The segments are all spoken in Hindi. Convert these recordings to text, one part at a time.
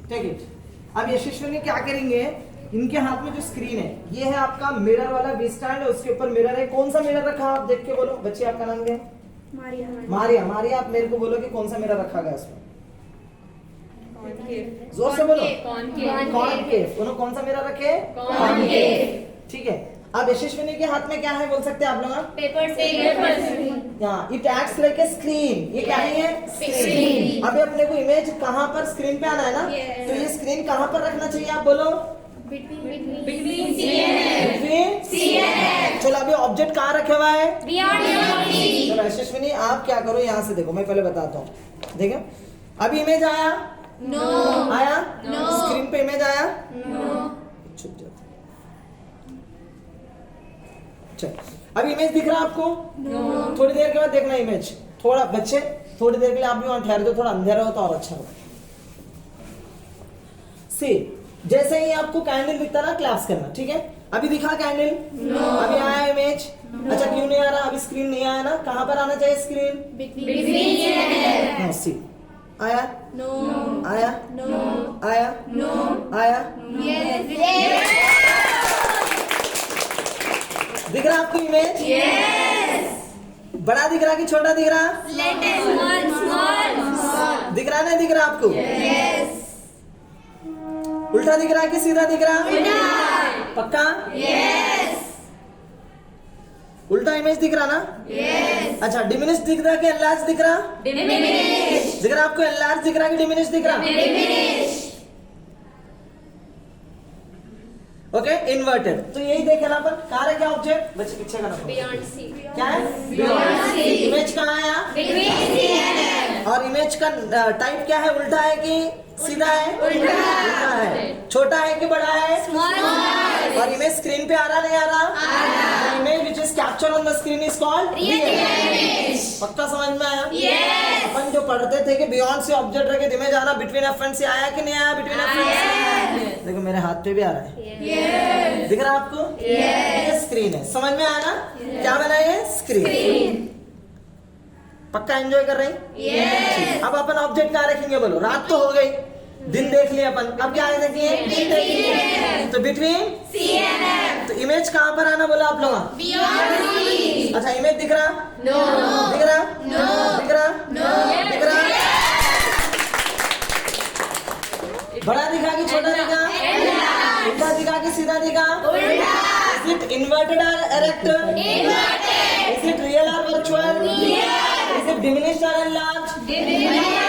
Take it. अब यशस्विनी क्या करेंगे, इनके हाथ में जो स्क्रीन है ये है आपका मिरर वाला वी स्टैंड है, उसके ऊपर मिरर है। कौन सा मिरर रखा आप देख के बोलो। बच्चे आपका नाम क्या है? मारिया। मारिया आप मेरे को बोलो कि कौन सा मिरर रखा गया इसमें। जोर से बोलो। कॉनकेव। दोनों कौन सा मिरर रखे? कॉनकेव। ठीक है। अब यशस्विनी के हाथ में क्या है बोल सकते हैं आप लोग? Paper. It acts like a screen. ये क्या है? ये स्क्रीन। अभी अपने को इमेज कहाँ पर स्क्रीन पे आना है ना, तो ये स्क्रीन कहाँ पर रखना चाहिए आप बोलो? बिटवीन चलो अभी ऑब्जेक्ट कहाँ रखे हुआ है? चलो यशस्विनी आप क्या करो, यहाँ से देखो, मैं पहले बताता हूँ। देखो अभी इमेज आया? नो। आया? नो। स्क्रीन पे इमेज आया? नो। छुप जाता। अभी इमेज दिख रहा है आपको? नो। थोड़ी देर के बाद देखना इमेज। थोड़ा बच्चे थोड़ी देर के लिए आप भी वहां ठहर दो, थोड़ा अंधेरा हो तो और अच्छा हो। सी जैसे ही आपको कैंडल दिखता ना क्लैप्स करना, ठीक है? अभी दिखा कैंडल? नो। अभी आया इमेज? नो। अच्छा क्यों नहीं आ रहा? अभी स्क्रीन नहीं आया ना, कहां पर आना चाहिए स्क्रीन? बिटवीन। सी आया? नो। आया? नो। आया? नो। आया? दिख रहा आपको इमेज? यस। बड़ा दिख रहा कि छोटा दिख रहा? स्मॉल। दिख रहा नहीं दिख रहा आपको? यस। उल्टा दिख रहा कि सीधा दिख रहा? उल्टा। पक्का? यस। उल्टा इमेज दिख रहा ना? यस। अच्छा डिमिनिश दिख रहा कि एनलार्ज दिख रहा? डिमिनिश। दिख रहा आपको? एनलार्ज दिख रहा कि डिमिनिश दिख रहा? डिमिनिश। Okay inverted. तो यही देखे ना अपन कहाँ रखे ऑब्जेक्ट? बच्चे पीछे का रखो। Beyond C. क्या है? Beyond C. इमेज कहाँ आया? Between C and M. और इमेज का टाइप क्या है? उल्टा है कि सीधा है? उल्टा है। छोटा है कि बड़ा है? स्मॉल। और इमेज स्क्रीन पे आ रहा नहीं आ रहा? Image which is capture on the screen is called real image. पक्का समझ में आया? यस। अपन जो पढ़ते थे कि बियॉन्ड सी ऑब्जेक्ट रखे इमेज आना, बिटवीन एफ एंड सी आया कि नहीं आया? बिटवीन एफ एंड सी। देखो मेरे हाथ पे भी आ रहा है। Yes. दिख रहा आपको? yes. ये स्क्रीन है, समझ में आया ना? क्या बना ये? स्क्रीन। पक्का एंजॉय कर रहे हैं? yes. अब अपन ऑब्जेक्ट कहाँ रखेंगे बोलो? रात तो हो गई, दिन देख लिया अपन, अब क्या देखेंगे? तो बिटवीन सी एंड एम। तो इमेज कहाँ पर आना बोला आप लोग? Beyond C. अच्छा इमेज दिख रहा? नो। दिख रहा? नो। दिख रहा? नो। दिख रहा? बड़ा दिखा कि छोटा दिखा? उल्टा दिखा कि सीधा दिखा? उल्टा। Is it inverted or erect? Inverted. Is it real or virtual? Real. Is it diminished or enlarged? Diminished.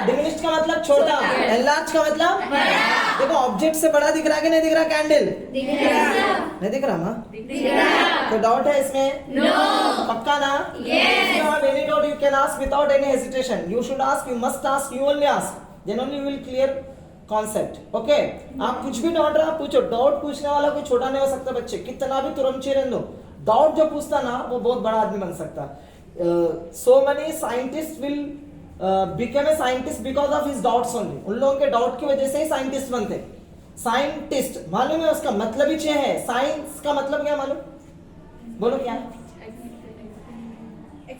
Diminished का मतलब छोटा, enlarged का मतलब बड़ा। देखो ऑब्जेक्ट से बड़ा दिख रहा कि नहीं दिख रहा? कैंडल दिख रहा? नहीं दिख रहा? दिख रहा। तो डाउट है इसमें? नो। पक्का ना? Yes. If you have any doubt, you can ask without any hesitation. You should ask. You must ask. You only ask. Then only you will clear concept. Okay आप कुछ भी डाउट रहा पूछो। डाउट पूछने वाला कोई छोटा नहीं हो सकता बच्चे, कितना भी तुरंत रहने दो। डाउट जो पूछता ना वो बहुत बड़ा आदमी बन सकता। So many scientist will become a scientist because of his doubts only. उन लोगों के डाउट की वजह से ही साइंटिस्ट बनते। साइंटिस्ट मालूम है उसका मतलब ही है। साइंस का मतलब क्या मालूम? बोलो क्या?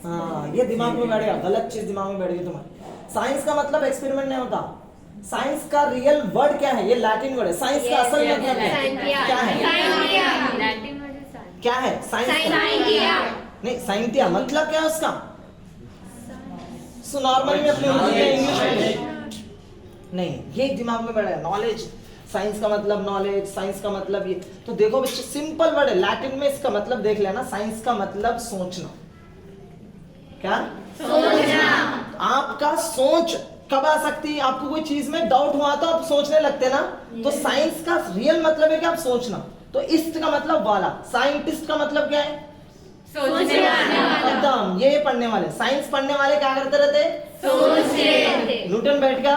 हाँ ये दिमाग में बैठ गया, गलत चीज दिमाग में बैठ गई तुम्हारे। साइंस का मतलब एक्सपेरिमेंट नहीं होता। साइंस का रियल वर्ड क्या है? ये लैटिन वर्ड है। साइंस का असल मतलब क्या है? क्या है साइंस? नहीं साइंटिया मतलब क्या है उसका? सो नॉर्मली में अपने इंग्लिश में नहीं, ये दिमाग में बैठा है। नॉलेज, साइंस का मतलब नॉलेज, साइंस का मतलब ये। तो देखो बच्चे सिंपल वर्ड है, लैटिन में इसका मतलब देख लेना। साइंस का मतलब सोचना। क्या? सोचना। आपका सोच कब आ सकती है? आपको कोई चीज में डाउट हुआ तो आप सोचने लगते ना। तो साइंस का रियल मतलब है कि आप सोचना। तो इस्ट का मतलब वाला, साइंटिस्ट का मतलब क्या है? सोचने वाला। एकदम ये पढ़ने वाले, साइंस पढ़ने वाले क्या करते रहते? सोचते। न्यूटन बैठ गया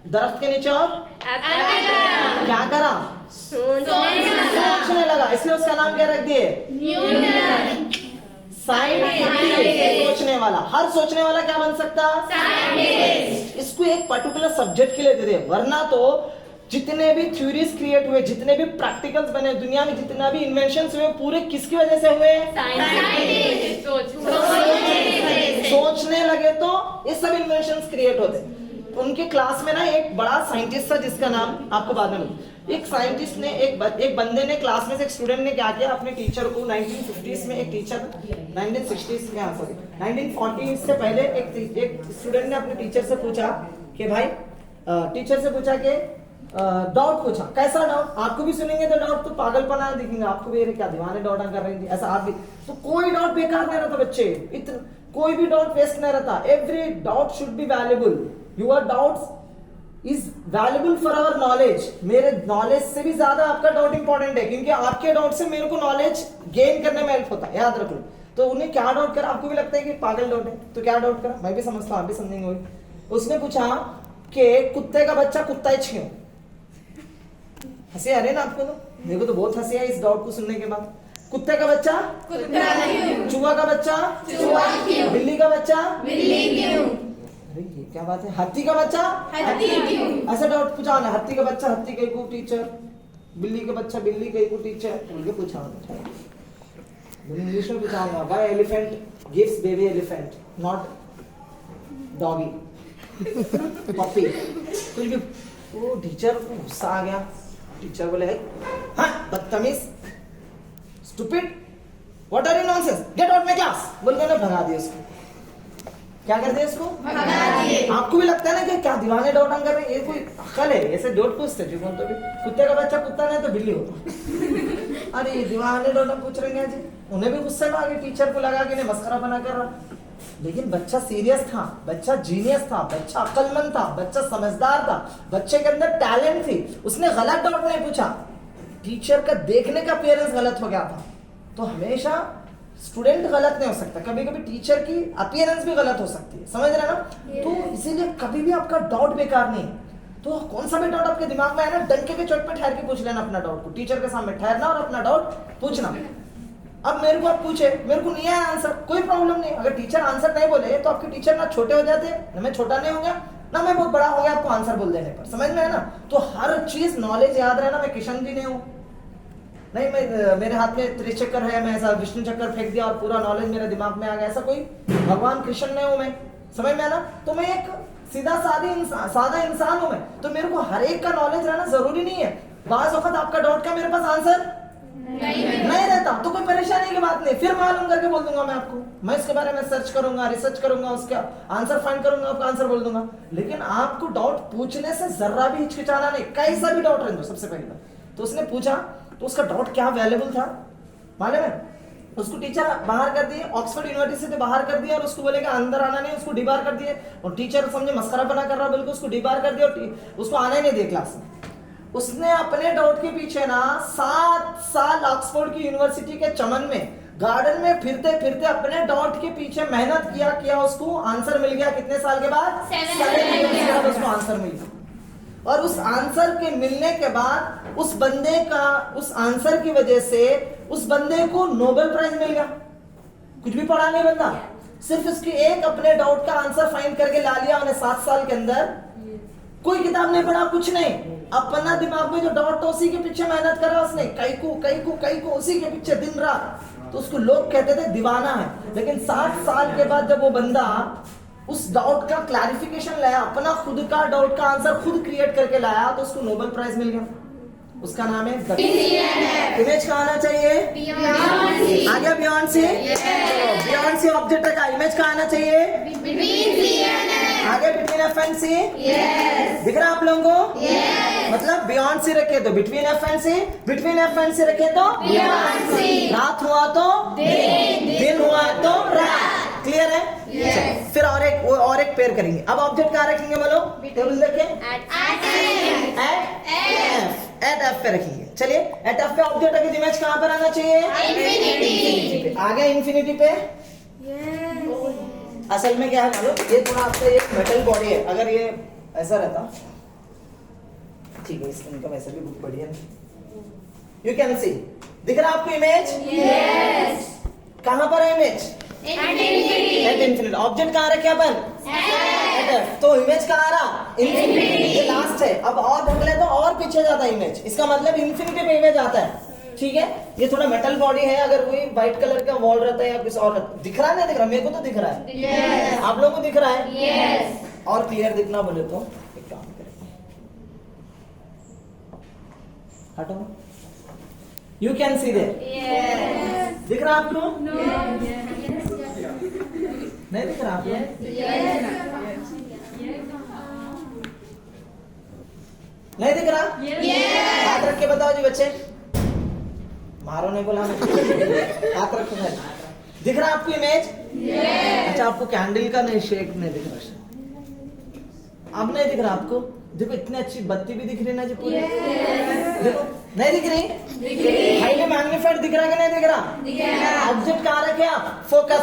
दरख्त के नीचे और क्या करा? सोचने लगा, इसलिए उसका नाम क्या रख दिए? न्यूटन। साइंटिस्ट सोचने वाला। हर सोचने वाला क्या बन सकता? साइंटिस्ट। इसको एक पर्टिकुलर सब्जेक्ट के लिए दे दे, वरना तो जितने भी थ्योरीज क्रिएट हुए, जितने भी प्रैक्टिकल्स बने दुनिया में, जितना भी इन्वेंशंस हुए, पूरे किसकी वजह से हुए? साइंटिस्ट। सोचने लगे तो ये सब इन्वेंशंस क्रिएट होते। उनके क्लास में ना एक बड़ा साइंटिस्ट था जिसका नाम आपको बाद में, एक साइंटिस्ट ने एक बंदे ने क्लास में से एक स्टूडेंट ने क्या किया, अपने टीचर को 1950s में एक टीचर 1960s में सॉरी 1940s से पहले एक स्टूडेंट ने अपने टीचर से पूछा कि भाई टीचर से पूछा कि डाउट पूछा, कैसा डाउट, आपको भी सुनेंगे तो डाउट तो पागलपना दिखेंगे आपको भी, क्या दीवाने डाउट कर रहे हैं ऐसा आप भी, तो कोई डाउट बेकार नहीं रहता बच्चे, इतना कोई भी डाउट वेस्ट नहीं रहता, every doubt should be valuable, your doubts is valuable for our knowledge, मेरे नॉलेज से भी ज्यादा आपका डाउट इंपॉर्टेंट है, क्योंकि आपके डाउट से मेरे को नॉलेज गेन करने में हेल्प होता है, याद रखो। तो उन्हें क्या डाउट करा, आपको भी लगता है कि पागल डाउट है, तो क्या डाउट करा, मैं भी समझता हूं, आप भी समझेंगे। उसने पूछा कि कुत्ते का बच्चा कुत्ता ही क्यों, हंसी आ रही है ना आपको, तो मेरे को तो बहुत हंसी आई इस डाउट को सुनने के बाद। कुत्ते का बच्चा कुत्ता क्यों, चूहा का बच्चा चूहा क्यों, बिल्ली का बच्चा बिल्ली क्यों, अरे ये क्या बात है, हाथी का बच्चा हाथी क्यों, ऐसा डाउट पूछा ना, हाथी का बच्चा हाथी कहीं को टीचर, बिल्ली का बच्चा बिल्ली कहीं को टीचर, उनके पूछा इंग्लिश में पूछाऊंगा, why elephant gives baby elephant not doggy puppy, कुछ भी। वो टीचर को गुस्सा आ गया, टीचर बोले हाँ बदतमीज, stupid, what are you nonsense, get out my class, बोलकर ना भगा दिया उसको। क्या कर दिया इसको, भगा दिए। आपको भी लगता है ना कि क्या दीवाने डाउट कर रहे हैं, ये कोई अकल है, ऐसे डाउट पूछते जो बोलते भी, कुत्ते का बच्चा कुत्ता नहीं तो बिल्ली होता अरे दीवाने डाउट पूछ रहे हैं जी, उन्हें भी गुस्से में आ गए, टीचर को लगा कि नहीं मस्करा बना कर रहा, लेकिन बच्चा सीरियस था, बच्चा जीनियस था, बच्चा अक्लमंद था, बच्चा समझदार था, बच्चे के अंदर टैलेंट थी, उसने गलत डाउट नहीं पूछा, टीचर का देखने का अपीयरेंस गलत हो गया था। तो हमेशा स्टूडेंट गलत नहीं हो सकता, कभी कभी टीचर की अपीयरेंस भी गलत हो सकती है, समझ रहे हैं ना। तो इसीलिए कभी भी आपका डाउट बेकार नहीं, तो कौन सा भी डाउट आपके दिमाग में है ना, डंके के चोट पे ठहर के पूछ लेना अपना डाउट को, टीचर के सामने ठहरना और अपना डाउट पूछना। अब मेरे को आप पूछे, मेरे को नहीं आया आंसर, कोई प्रॉब्लम नहीं, अगर टीचर आंसर नहीं बोले तो आपके टीचर ना छोटे हो जाते, ना मैं छोटा नहीं हो गया, ना मैं बहुत बड़ा हो गया आपको आंसर बोल देने पर, समझ में है ना। तो हर चीज नॉलेज याद रहना, मैं किशन जी नहीं हूँ, नहीं मैं मेरे हाथ में त्रिचक्कर है, मैं ऐसा विष्णु चक्कर फेंक दिया और पूरा नॉलेज मेरे दिमाग में आ गया, ऐसा कोई भगवान कृष्ण नहीं हूं मैं, समझ में है ना। तो मैं एक सीधा सादा इंसान हूं मैं, तो मेरे को हर एक का नॉलेज रहना जरूरी नहीं है, बाज़ वक्त आपका डाउट का मेरे पास आंसर नहीं रहता, तो कोई परेशानी की बात नहीं, फिर मालूम करके बोल दूंगा मैं आपको, मैं इसके बारे में सर्च करूंगा, रिसर्च करूंगा, उसका आंसर फाइंड करूंगा, आपका आंसर बोल दूंगा। लेकिन आपको डाउट पूछने से जरा भी हिचकिचाना नहीं, कैसा भी डाउट रह दो। सबसे पहले तो उसने पूछा, तो उसका डाउट क्या वैल्यूबल था मालूम है, उसको टीचर बाहर कर दिए, ऑक्सफोर्ड यूनिवर्सिटी से बाहर कर दिया, और उसको बोलेगा अंदर आना नहीं, उसको डिबार कर दिए, और टीचर समझे मस्करा बना कर रहा, बिल्कुल उसको डिबार कर दिया और उसको आना ही नहीं दिया क्लास में। उसने अपने डाउट के पीछे ना 7 साल ऑक्सफोर्ड की यूनिवर्सिटी के चमन में गार्डन में फिरते फिरते अपने डाउट के पीछे मेहनत किया, उसको आंसर मिल गया, कितने साल के बाद, 7 ईयर के बाद उसको आंसर मिल गया। और उस आंसर के मिलने के बाद उस बंदे का, उस आंसर की वजह से उस बंदे को नोबेल प्राइज मिल गया। कुछ भी पढ़ा नहीं बंदा, सिर्फ उसकी एक अपने डाउट का आंसर फाइंड करके ला लिया उन्हें 7 साल के अंदर, कोई किताब नहीं पढ़ा, कुछ नहीं, अपना दिमाग में जो डाउट था उसी के पीछे मेहनत करा उसने, कई को उसी के पीछे दिन रात। तो उसको लोग कहते थे दीवाना है। लेकिन 7 साल के बाद जब वो बंदा उस डाउट का क्लैरिफिकेशन लाया, अपना खुद का डाउट का आंसर खुद क्रिएट करके लाया, तो उसको नोबेल प्राइज मिल गया। उसका नाम है इमेज कहाँ आना चाहिए, आ गया बियॉन्ड से, बियॉन्ड से ऑब्जेक्ट का इमेज कहाँ आना चाहिए, आगे बिटवीन एफ एंड सी, दिख रहा है आप लोगों को, मतलब बियॉन्ड सी रखे तो between F and C, between F and C रखे तो रात हुआ तो दिन हुआ तो रात, क्लियर है। फिर और एक पेयर करेंगे। अब ऑब्जेक्ट कहाँ रखेंगे बोलो, टेबल देखें, एट एफ पे रखेंगे। चलिए एट एफ पे ऑब्जेक्ट की इमेज कहाँ पर आना चाहिए, इंफिनिटी पे। आगे इंफिनिटी पे असल में क्या है मालूम, ये थोड़ा आपका एक मेटल बॉडी है, अगर ये ऐसा रहता ठीक है, इसका इनका वैसे भी बहुत बढ़िया है, यू कैन सी, दिख रहा है आपको इमेज, कहाँ पर है इमेज, एट इंफिनिटी। ऑब्जेक्ट कहाँ रखे अपन, तो इमेज कहाँ आ रहा, इंफिनिटी, ये लास्ट है। अब और ढंग ले तो और पीछे जाता है इमेज, इसका मतलब इंफिनिटी पे इमेज आता है, ठीक है। ये थोड़ा मेटल बॉडी है, अगर कोई व्हाइट कलर का वॉल रहता है या कुछ और, दिख रहा है नहीं दिख रहा, मेरे को तो दिख रहा है, आप लोगों को दिख रहा है, और क्लियर दिखना बोले तो एक काम करें, हटो, यू कैन सी देयर, दिख रहा आपको? नहीं दिख रहा आपको? नहीं दिख रहा? हाथ रख के बताओ जी बच्चे, मारो नहीं बोला, हाथ रख के। दिख रहा आपको इमेज? अच्छा, आपको कैंडल का नहीं, शेक नहीं दिख रहा, अब नहीं दिख रहा आपको? देखो इतनी अच्छी बत्ती भी दिख रही ना जी पूरी, देखो नहीं दिख रही? हाईली मैग्नीफाइड दिख रहा कि नहीं दिख रहा? ऑब्जेक्ट कहाँ रखे आप? फोकस।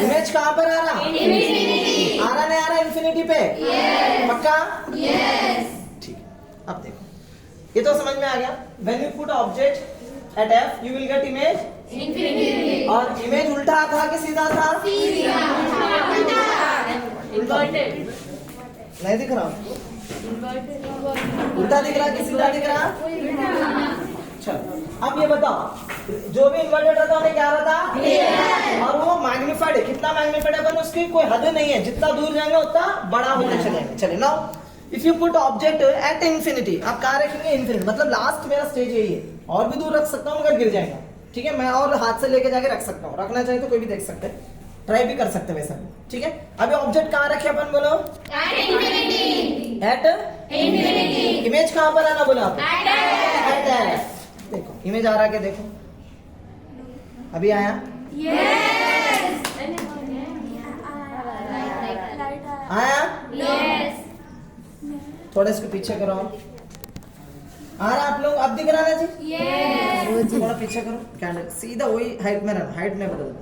इमेज कहाँ पर आ रहा? आ रहा नहीं आ रहा? इन्फिनिटी पे पक्का? ठीक है, अब देखो ये तो समझ में आ गया। When you put object at F you will get image infinity। और इमेज उल्टा था कि सीधा था? Inverted। नहीं दिख रहा? उल्टा दिख रहा कि सीधा दिख रहा? चलो अब ये बताओ, जो भी इन्वर्टेड रहता है क्या रहता? और वो मैग्नीफाइड है, कितना मैग्नीफाइड है? उसकी कोई हद नहीं है, जितना दूर जाएंगे उतना बड़ा होते चलेंगे। चलिए now if you put object at infinity, आप कहाँ रखेंगे? इंफिनिटी, मतलब लास्ट मेरा स्टेज यही है, और भी दूर रख सकता हूँ मगर गिर जाएगा, ठीक है? मैं और हाथ से लेके जाके रख सकता हूँ, रखना चाहिए तो कोई भी देख सकते हैं, ट्राई भी कर सकते हैं वैसा भी, ठीक है? अभी ऑब्जेक्ट कहाँ रखे अपन बोलो? At infinity. इमेज कहाँ पर आना बोला आप? एट। देखो इमेज आ रहा क्या? देखो अभी आया? आया? थोड़ा इसको पीछे करो, आ रहा आप लोग? अब दिख रहा ना जी? थोड़ा पीछे करो, कैंडल सीधा वही हाइट में रहना, हाइट में बदल दो।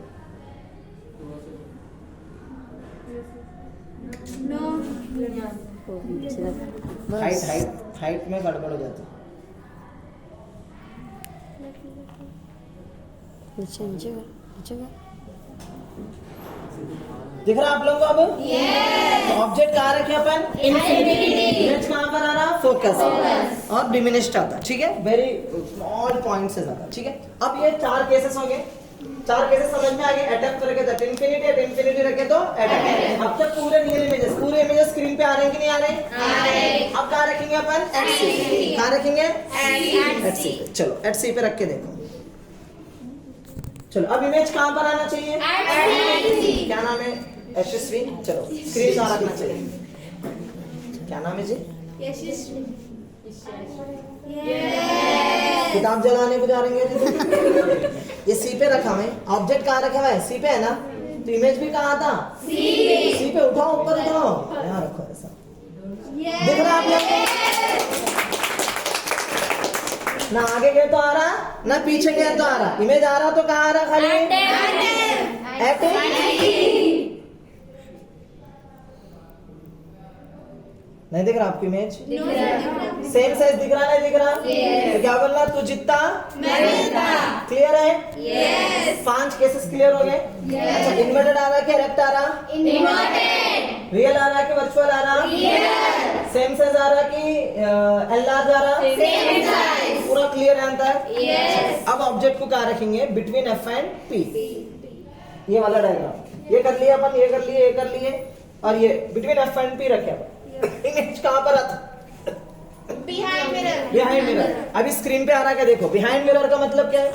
हाइट में गड़बड़ हो जाता है। दिख रहा आप लोगों को अब? ऑब्जेक्ट कहाँ रखे अपन? इंफिनिटी। इमेज कहाँ पर आ रहा? फोकस और डिमिनिश्ड आता, ठीक है? वेरी स्मॉल पॉइंट से ज्यादा, ठीक है? अब ये चार केसेस होंगे, चार केसेस समझ में आ गए। एट F रखे तो इंफिनिटी, एट इंफिनिटी रखे तो एट F। अब तक पूरे रियल इमेजेस, पूरे इमेजेस स्क्रीन पे आ रहे हैं कि नहीं आ रहे? अब कहाँ रखेंगे अपन? Eight C। कहाँ रखेंगे? एट C पे। चलो एट C पे रख के देखो। चलो अब इमेज कहाँ पर आना चाहिए? क्या नाम है? यशस्वी। चलो स्क्रीन कहाँ रखना चाहिए? क्या नाम है जी? किताब जलाने को जा रहे हैं ये सी पे रखा है, ऑब्जेक्ट कहाँ रखा हुआ है? सी पे है ना, तो इमेज भी कहाँ था? सी पे। उठाओ ऊपर, उठाओ, यहाँ रखो ऐसा। दिख रहा आप लोग? ना आगे गए तो आ रहा, ना पीछे गए तो आ रहा। इमेज आ रहा तो कहाँ आ रहा? खाली एट। नहीं दिख रहा आपकी इमेज? सेम साइज दिख रहा? नहीं दिख रहा? तो क्या बोलना? तू जितना क्लियर है? 5 केसेस क्लियर हो गए। अच्छा, इन्वर्टेड आ रहा कि रेक्ट आ रहा? रियल आ रहा कि वर्चुअल आ रहा? सेम साइज आ रहा कि एल लार्ज आ रहा? पूरा क्लियर आंसर। अब ऑब्जेक्ट को कहाँ रखेंगे? Between F and P। ये वाला डायग्राम ये कर लिया अपन, ये कर लिए, ये कर लिए, और ये बिटवीन F एंड P रखे अपन। इमेज कहाँ पर आता? Behind mirror. अभी स्क्रीन पे आ रहा क्या? देखो बिहाइंड मिरर का मतलब क्या है?